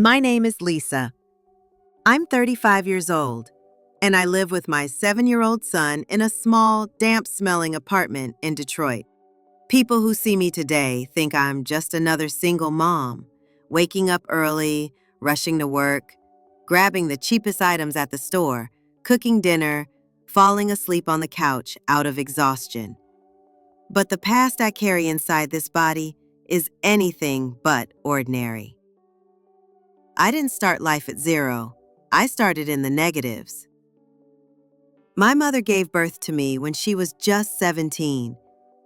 My name is Lisa. I'm 35 years old, and I live with my 7-year-old son in a small, damp-smelling apartment in Detroit. People who see me today think I'm just another single mom, waking up early, rushing to work, grabbing the cheapest items at the store, cooking dinner, falling asleep on the couch out of exhaustion. But the past I carry inside this body is anything but ordinary. I didn't start life at zero. I started in the negatives. My mother gave birth to me when she was just 17.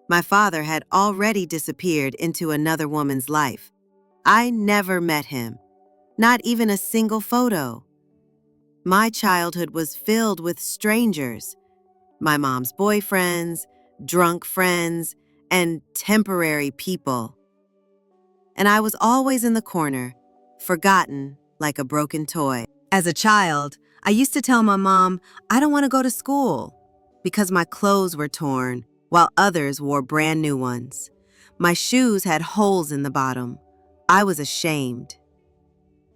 My father had already disappeared into another woman's life. I never met him, not even a single photo. My childhood was filled with strangers, my mom's boyfriends, drunk friends, and temporary people. And I was always in the corner, forgotten like a broken toy. As a child, I used to tell my mom I don't want to go to school because my clothes were torn while others wore brand new ones. My shoes had holes in the bottom. I was ashamed.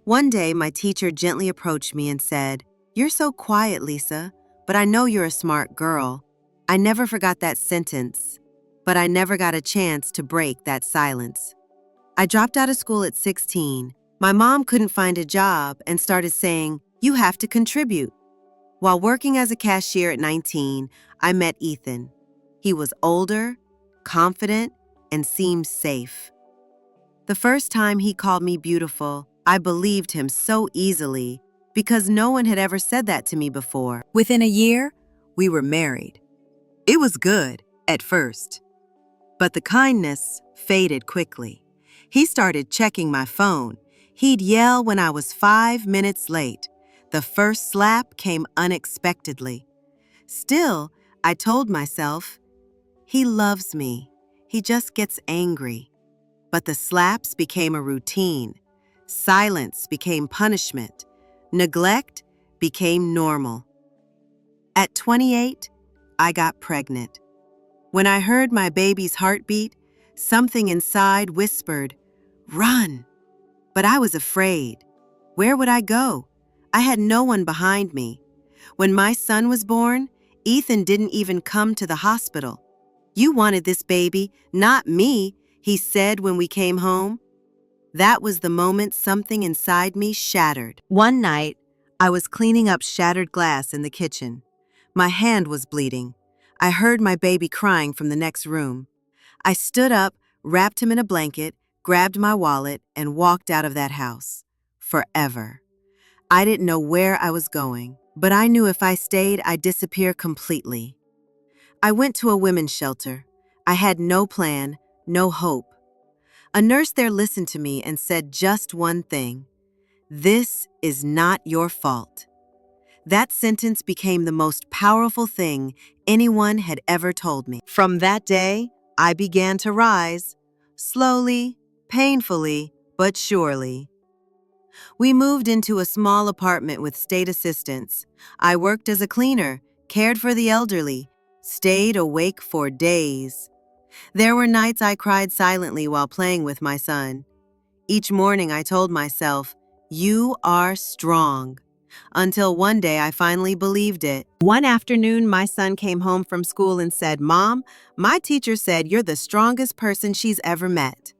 One day, my teacher gently approached me and said, "You're so quiet, Lisa, but I know you're a smart girl." I never forgot that sentence, but I never got a chance to break that silence. I dropped out of school at 16. My mom couldn't find a job and started saying, "You have to contribute." While working as a cashier at 19, I met Ethan. He was older, confident, and seemed safe. The first time he called me beautiful, I believed him so easily because no one had ever said that to me before. Within a year, we were married. It was good at first, but the kindness faded quickly. He started checking my phone. He'd yell when I was 5 minutes late. The first slap came unexpectedly. Still, I told myself, he loves me. He just gets angry. But the slaps became a routine. Silence became punishment. Neglect became normal. At 28, I got pregnant. When I heard my baby's heartbeat, something inside whispered, "Run!" But I was afraid. Where would I go? I had no one behind me. When my son was born, Ethan didn't even come to the hospital. "You wanted this baby, not me," he said when we came home. That was the moment something inside me shattered. One night, I was cleaning up shattered glass in the kitchen. My hand was bleeding. I heard my baby crying from the next room. I stood up, wrapped him in a blanket, grabbed my wallet, and walked out of that house. Forever. I didn't know where I was going, but I knew if I stayed, I'd disappear completely. I went to a women's shelter. I had no plan, no hope. A nurse there listened to me and said just one thing: "This is not your fault." That sentence became the most powerful thing anyone had ever told me. From that day, I began to rise, slowly, painfully, but surely. We moved into a small apartment with state assistance. I worked as a cleaner, cared for the elderly, stayed awake for days. There were nights I cried silently while playing with my son. Each morning I told myself, "You are strong." Until one day I finally believed it. One afternoon, my son came home from school and said, "Mom, my teacher said you're the strongest person she's ever met."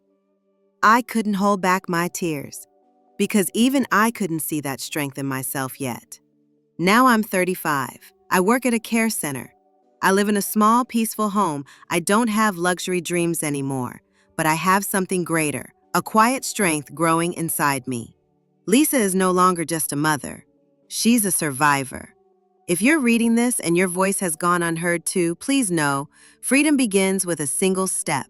I couldn't hold back my tears because even I couldn't see that strength in myself yet. Now I'm 35. I work at a care center. I live in a small, peaceful home. I don't have luxury dreams anymore, but I have something greater, a quiet strength growing inside me. Lisa is no longer just a mother. She's a survivor. If you're reading this and your voice has gone unheard too, please know freedom begins with a single step.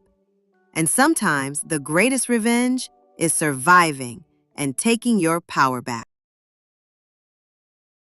And sometimes the greatest revenge is surviving and taking your power back.